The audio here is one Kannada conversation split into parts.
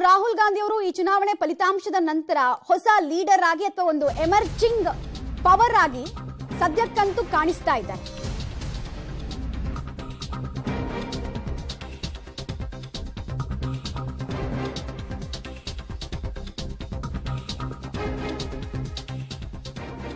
ರಾಹುಲ್ ಗಾಂಧಿ ಅವರು ಈ ಚುನಾವಣೆ ಫಲಿತಾಂಶದ ನಂತರ ಹೊಸ ಲೀಡರ್ ಆಗಿ ಅಥವಾ ಒಂದು ಎಮರ್ಜಿಂಗ್ ಪವರ್ ಆಗಿ ಸದ್ಯಕ್ಕಂತೂ ಕಾಣಿಸ್ತಾ ಇದ್ದಾರೆ.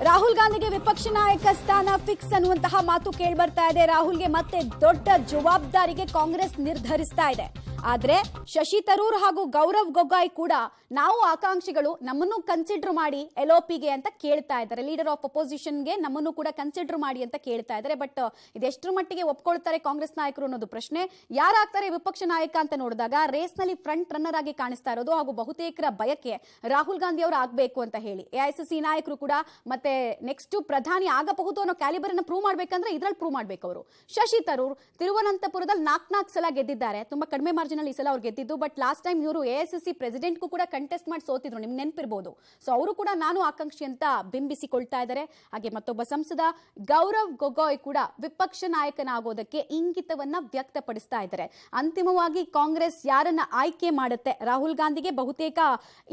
ರಾಹುಲ್ ಗಾಂಧಿಗೆ ವಿಪಕ್ಷ ನಾಯಕ ಸ್ಥಾನ ಫಿಕ್ಸ್ ಅನ್ನುವಂತಹ ಮಾತು ಕೇಳಿ ಬರ್ತಾ ಇದೆ. ರಾಹುಲ್ಗೆ ಮತ್ತೆ ದೊಡ್ಡ ಜವಾಬ್ದಾರಿಗೆ ಕಾಂಗ್ರೆಸ್ ನಿರ್ಧರಿಸ್ತಾ ಇದೆ. ಆದ್ರೆ ಶಶಿ ತರೂರ್ ಹಾಗೂ ಗೌರವ್ ಗೊಗೋಯ್ ಕೂಡ ನಾವು ಆಕಾಂಕ್ಷಿಗಳು, ನಮ್ಮನ್ನು ಕನ್ಸಿಡರ್ ಮಾಡಿ ಎಲ್ಒಪಿಗೆ ಅಂತ ಕೇಳ್ತಾ ಇದ್ದಾರೆ. ಲೀಡರ್ ಆಫ್ ಅಪೋಸಿಷನ್ಗೆ ನಮ್ಮನ್ನು ಕೂಡ ಕನ್ಸಿಡರ್ ಮಾಡಿ ಅಂತ ಕೇಳ್ತಾ ಇದ್ದಾರೆ. ಬಟ್ ಇದೆಷ್ಟರ ಮಟ್ಟಿಗೆ ಒಪ್ಕೊಳ್ತಾರೆ ಕಾಂಗ್ರೆಸ್ ನಾಯಕರು ಅನ್ನೋದು ಪ್ರಶ್ನೆ. ಯಾರಾಗ್ತಾರೆ ವಿಪಕ್ಷ ನಾಯಕ ಅಂತ ನೋಡಿದಾಗ ರೇಸ್ ನಲ್ಲಿ ಫ್ರಂಟ್ ರನ್ನರ್ ಆಗಿ ಕಾಣಿಸ್ತಾ ಇರೋದು ಹಾಗೂ ಬಹುತೇಕರ ಬಯಕೆ ರಾಹುಲ್ ಗಾಂಧಿ ಅವರು ಆಗ್ಬೇಕು ಅಂತ ಹೇಳಿ ಎಐಸಿಸಿ ನಾಯಕರು ಕೂಡ ಮತ್ತೆ ನೆಕ್ಸ್ಟ್ ಪ್ರಧಾನಿ ಆಗಬಹುದು ಅನ್ನೋ ಕ್ಯಾಲಿಬರ್ ಅನ್ನು ಪ್ರೂವ್ ಮಾಡ್ಬೇಕಂದ್ರೆ ಇದ್ರಲ್ಲಿ ಪ್ರೂವ್ ಮಾಡ್ಬೇಕು ಅವರು. ಶಶಿ ತರೂರ್ ತಿರುವನಂತಪುರದಲ್ಲಿ 4 ಸಲ ಗೆದ್ದಿದ್ದಾರೆ. ತುಂಬಾ ಕಡಿಮೆ ಮಾರ್ಜಿನ್ ಈ ಸಲ ಅವ್ರು ಗೆದ್ದಿದ್ದು. ಬಟ್ ಲಾಸ್ಟ್ ಟೈಮ್ ಇವರು ಎಐಸಿಸಿ ಪ್ರೆಸಿಡೆಂಟ್ಗೂ ಕೂಡ ಕಂಟೆಸ್ಟ್ ಮಾಡಿ ಸೋತಿದ್ರು, ನಿಮ್ಗೆ ನೆನಪಿರಬಹುದು. ಸೊ ಅವರು ಕೂಡ ನಾನು ಆಕಾಂಕ್ಷಿ ಅಂತ ಬಿಂಬಿಸಿಕೊಳ್ತಾ ಇದ್ದಾರೆ. ಹಾಗೆ ಮತ್ತೊಬ್ಬ ಸಂಸದ ಗೌರವ್ ಗೊಗೋಯ್ ಕೂಡ ವಿಪಕ್ಷ ನಾಯಕನಾಗೋದಕ್ಕೆ ಇಂಗಿತವನ್ನ ವ್ಯಕ್ತಪಡಿಸ್ತಾ ಇದ್ದಾರೆ. ಅಂತಿಮವಾಗಿ ಕಾಂಗ್ರೆಸ್ ಯಾರನ್ನ ಆಯ್ಕೆ ಮಾಡುತ್ತೆ, ರಾಹುಲ್ ಗಾಂಧಿಗೆ ಬಹುತೇಕ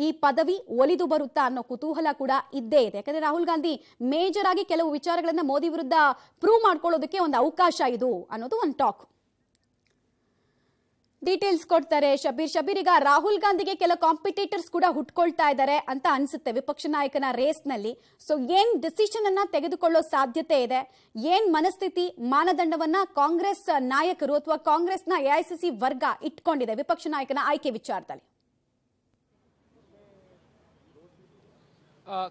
ಈ ಪದವಿ ಒಲಿದು ಬರುತ್ತಾ ಅನ್ನೋ ಕುತೂಹಲ ಕೂಡ ಇದ್ದೇ ಇದೆ. ಯಾಕಂದ್ರೆ ರಾಹುಲ್ ಗಾಂಧಿ ಮೇಜರ್ ಆಗಿ ಕೆಲವು ವಿಚಾರಗಳನ್ನ ಮೋದಿ ವಿರುದ್ಧ ಪ್ರೂವ್ ಮಾಡ್ಕೊಳ್ಳೋದಕ್ಕೆ ಒಂದು ಅವಕಾಶ ಇದು ಅನ್ನೋದು ಒಂದು ಟಾಕ್. ಡೀಟೇಲ್ಸ್ ಕೊಡ್ತಾರೆ ಶಬೀರ್. ಈಗ ರಾಹುಲ್ ಗಾಂಧಿಗೆ ಕೆಲ ಕಾಂಪಿಟೇಟರ್ಸ್ ಕೂಡ ಹುಟ್ಕೊಳ್ತಾ ಇದ್ದಾರೆ ಅಂತ ಅನ್ಸುತ್ತೆ ವಿಪಕ್ಷ ನಾಯಕನ ರೇಸ್ ನಲ್ಲಿ. ಸೊ ಏನ್ ಡಿಸಿಷನ್ ಅನ್ನ ತೆಗೆದುಕೊಳ್ಳೋ ಸಾಧ್ಯತೆ ಇದೆ, ಏನ್ ಮನಸ್ಥಿತಿ ಮಾನದಂಡವನ್ನ ಕಾಂಗ್ರೆಸ್ ನಾಯಕರು ಅಥವಾ ಕಾಂಗ್ರೆಸ್ನ ಎಐಸಿಸಿ ವರ್ಗ ಇಟ್ಕೊಂಡಿದೆ ವಿಪಕ್ಷ ನಾಯಕನ ಆಯ್ಕೆ ವಿಚಾರದಲ್ಲಿ?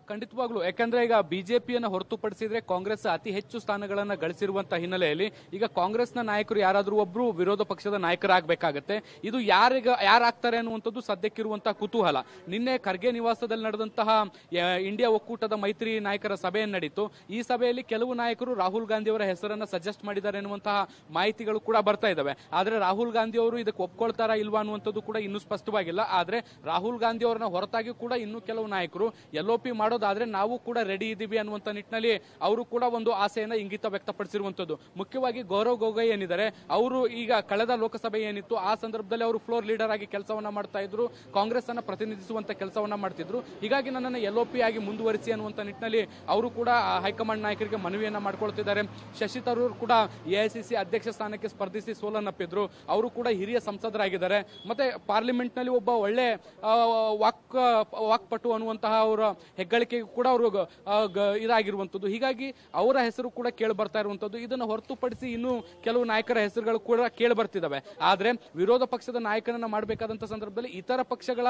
ಖಂಡಿತವಾಗ್ಲು, ಯಾಕಂದ್ರೆ ಈಗ ಬಿಜೆಪಿಯನ್ನು ಹೊರತುಪಡಿಸಿದ್ರೆ ಕಾಂಗ್ರೆಸ್ ಅತಿ ಹೆಚ್ಚು ಸ್ಥಾನಗಳನ್ನ ಗಳಿಸಿರುವಂತಹ ಹಿನ್ನೆಲೆಯಲ್ಲಿ ಈಗ ಕಾಂಗ್ರೆಸ್ನ ನಾಯಕರು ಯಾರಾದ್ರೂ ಒಬ್ರು ವಿರೋಧ ಪಕ್ಷದ ನಾಯಕರಾಗಬೇಕಾಗತ್ತೆ. ಇದು ಯಾರಾಗ್ತಾರೆ ಅನ್ನುವಂಥದ್ದು ಸದ್ಯಕ್ಕಿರುವಂತಹ ಕುತೂಹಲ. ನಿನ್ನೆ ಖರ್ಗೆ ನಿವಾಸದಲ್ಲಿ ನಡೆದಂತಹ ಇಂಡಿಯಾ ಒಕ್ಕೂಟದ ಮೈತ್ರಿ ನಾಯಕರ ಸಭೆ ನಡೀತು. ಈ ಸಭೆಯಲ್ಲಿ ಕೆಲವು ನಾಯಕರು ರಾಹುಲ್ ಗಾಂಧಿ ಅವರ ಹೆಸರನ್ನ ಸಜೆಸ್ಟ್ ಮಾಡಿದ್ದಾರೆ ಎನ್ನುವಂತಹ ಮಾಹಿತಿಗಳು ಕೂಡ ಬರ್ತಾ ಇದಾವೆ. ಆದ್ರೆ ರಾಹುಲ್ ಗಾಂಧಿ ಅವರು ಇದಕ್ಕೆ ಒಪ್ಕೊಳ್ತಾರಾ ಇಲ್ವಾ ಅನ್ನುವಂಥದ್ದು ಕೂಡ ಇನ್ನೂ ಸ್ಪಷ್ಟವಾಗಿಲ್ಲ. ಆದ್ರೆ ರಾಹುಲ್ ಗಾಂಧಿ ಅವರನ್ನ ಹೊರತಾಗಿ ಕೂಡ ಇನ್ನೂ ಕೆಲವು ನಾಯಕರು ಎಲ್ಒಪಿ ಮಾಡೋದಾದ್ರೆ ನಾವು ಕೂಡ ರೆಡಿ ಇದ್ದೀವಿ ಅನ್ನುವಂತ ನಿಟ್ಟಿನಲ್ಲಿ ಅವರು ಕೂಡ ಒಂದು ಆಸೆಯನ್ನ ಇಂಗಿತ ವ್ಯಕ್ತಪಡಿಸಿರುವಂತದ್ದು. ಮುಖ್ಯವಾಗಿ ಗೌರವ್ ಗೊಗೋಯ್ ಏನಿದ್ದಾರೆ, ಅವರು ಈಗ ಕಳೆದ ಲೋಕಸಭೆ ಏನಿತ್ತು ಆ ಸಂದರ್ಭದಲ್ಲಿ ಅವರು ಫ್ಲೋರ್ ಲೀಡರ್ ಆಗಿ ಕೆಲಸವನ್ನ ಮಾಡ್ತಾ ಇದ್ರು, ಕಾಂಗ್ರೆಸ್ ಅನ್ನ ಪ್ರತಿನಿಧಿಸುವಂತ ಕೆಲಸವನ್ನ ಮಾಡ್ತಿದ್ರು. ಹೀಗಾಗಿ ನನ್ನನ್ನು ಎಲ್ಒಪಿ ಆಗಿ ಮುಂದುವರಿಸಿ ಅನ್ನುವಂತ ನಿಟ್ಟಿನಲ್ಲಿ ಅವರು ಕೂಡ ಹೈಕಮಾಂಡ್ ನಾಯಕರಿಗೆ ಮನವಿಯನ್ನ ಮಾಡ್ಕೊಳ್ತಿದ್ದಾರೆ. ಶಶಿ ತರೂರ್ ಕೂಡ ಎಐಸಿಸಿ ಅಧ್ಯಕ್ಷ ಸ್ಥಾನಕ್ಕೆ ಸ್ಪರ್ಧಿಸಿ ಸೋಲನ್ನಪ್ಪಿದ್ರು. ಅವರು ಕೂಡ ಹಿರಿಯ ಸಂಸದರಾಗಿದ್ದಾರೆ. ಮತ್ತೆ ಪಾರ್ಲಿಮೆಂಟ್ ನಲ್ಲಿ ಒಬ್ಬ ಒಳ್ಳೆ ವಾಕ್ಪಟು ಅನ್ನುವಂತಹ ಅವರ ಹೆಗ್ಗಳಿಕೆ ಕೂಡ ಅವರು ಇದಾಗಿರುವಂತದ್ದು. ಹೀಗಾಗಿ ಅವರ ಹೆಸರು ಕೂಡ ಕೇಳಿ ಬರ್ತಾ ಇರುವಂತದ್ದು. ಇದನ್ನು ಹೊರತುಪಡಿಸಿ ಇನ್ನು ಕೆಲವು ನಾಯಕರ ಹೆಸರುಗಳು ಕೂಡ ಕೇಳಿ ಬರ್ತಿದ್ದಾವೆ. ಆದ್ರೆ ವಿರೋಧ ಪಕ್ಷದ ನಾಯಕನನ್ನ ಮಾಡಬೇಕಾದಂತ ಸಂದರ್ಭದಲ್ಲಿ ಇತರ ಪಕ್ಷಗಳ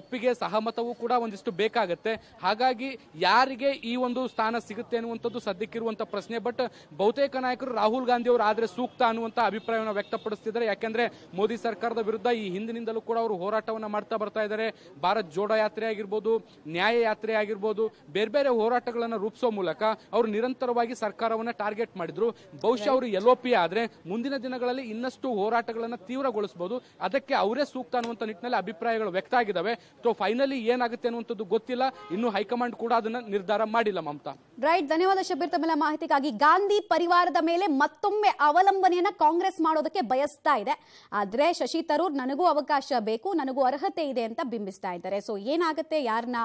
ಒಪ್ಪಿಗೆ ಸಹಮತವೂ ಕೂಡ ಒಂದಿಷ್ಟು ಬೇಕಾಗತ್ತೆ. ಹಾಗಾಗಿ ಯಾರಿಗೆ ಈ ಒಂದು ಸ್ಥಾನ ಸಿಗುತ್ತೆ ಅನ್ನುವಂಥದ್ದು ಸದ್ಯಕ್ಕಿರುವಂತಹ ಪ್ರಶ್ನೆ. ಬಟ್ ಬಹುತೇಕ ನಾಯಕರು ರಾಹುಲ್ ಗಾಂಧಿ ಅವರು ಆದ್ರೆ ಸೂಕ್ತ ಅನ್ನುವಂತ ಅಭಿಪ್ರಾಯವನ್ನು ವ್ಯಕ್ತಪಡಿಸ್ತಿದ್ದಾರೆ. ಯಾಕೆಂದ್ರೆ ಮೋದಿ ಸರ್ಕಾರದ ವಿರುದ್ಧ ಈ ಹಿಂದಿನಿಂದಲೂ ಕೂಡ ಅವರು ಹೋರಾಟವನ್ನ ಮಾಡ್ತಾ ಬರ್ತಾ ಇದ್ದಾರೆ. ಭಾರತ್ ಜೋಡೋ ಯಾತ್ರೆ ಆಗಿರ್ಬೋದು, ನ್ಯಾಯ ಯಾತ್ರೆ ಆಗಿರ್ಬೋದು, ಬೇರೆ ಬೇರೆ ಹೋರಾಟಗಳನ್ನ ರೂಪಿಸೋ ಮೂಲಕ ಅವರು ನಿರಂತರವಾಗಿ ಸರ್ಕಾರವನ್ನ ಟಾರ್ಗೆಟ್ ಮಾಡಿದ್ರು. ಬಹುಶಃ ಅವರು ಎಲ್ಒಪಿ ಆದ್ರೆ ಮುಂದಿನ ದಿನಗಳಲ್ಲಿ ಇನ್ನಷ್ಟು ಹೋರಾಟಗಳನ್ನ ತೀವ್ರಗೊಳಿಸಬಹುದು. ಅದಕ್ಕೆ ಅವರೇ ಸೂಕ್ತ ಅನ್ನುವಂತ ನಿಟ್ಟಿನಲ್ಲಿ ಅಭಿಪ್ರಾಯಗಳು ವ್ಯಕ್ತ ಆಗಿದ್ದಾವೆ. ಸೊ ಫೈನಲಿ ಏನಾಗುತ್ತೆ ಅನ್ನುವಂಥದ್ದು ಗೊತ್ತಿಲ್ಲ. ಇನ್ನು ಹೈಕಮಾಂಡ್ ಕೂಡ ಅದನ್ನ ನಿರ್ಧಾರ ಮಾಡಿಲ್ಲ. ಮಮತಾ, ರೈಟ್, ಧನ್ಯವಾದ ಶಬೀರ್ ತಮ್ಮೆಲ್ಲ ಮಾಹಿತಿಗಾಗಿ. ಗಾಂಧಿ ಪರಿವಾರದ ಮೇಲೆ ಮತ್ತೊಮ್ಮೆ ಅವಲಂಬನೆಯನ್ನ ಕಾಂಗ್ರೆಸ್ ಮಾಡೋದಕ್ಕೆ ಬಯಸ್ತಾ ಇದೆ. ಆದ್ರೆ ಶಶಿ ತರೂರ್ ನನಗೂ ಅವಕಾಶ ಬೇಕು, ನನಗೂ ಅರ್ಹತೆ ಇದೆ ಅಂತ ಬಿಂಬಿಸ್ತಾ ಇದ್ದಾರೆ. ಸೊ ಏನಾಗುತ್ತೆ, ಯಾರನ್ನ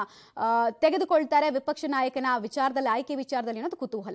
ತೆಗೆದುಕೊಳ್ತಾರೆ ವಿಪಕ್ಷ ನಾಯಕನ ವಿಚಾರದಲ್ಲಿ, ಆಯ್ಕೆ ವಿಚಾರದಲ್ಲಿ ಅನ್ನೋದು ಕುತೂಹಲ.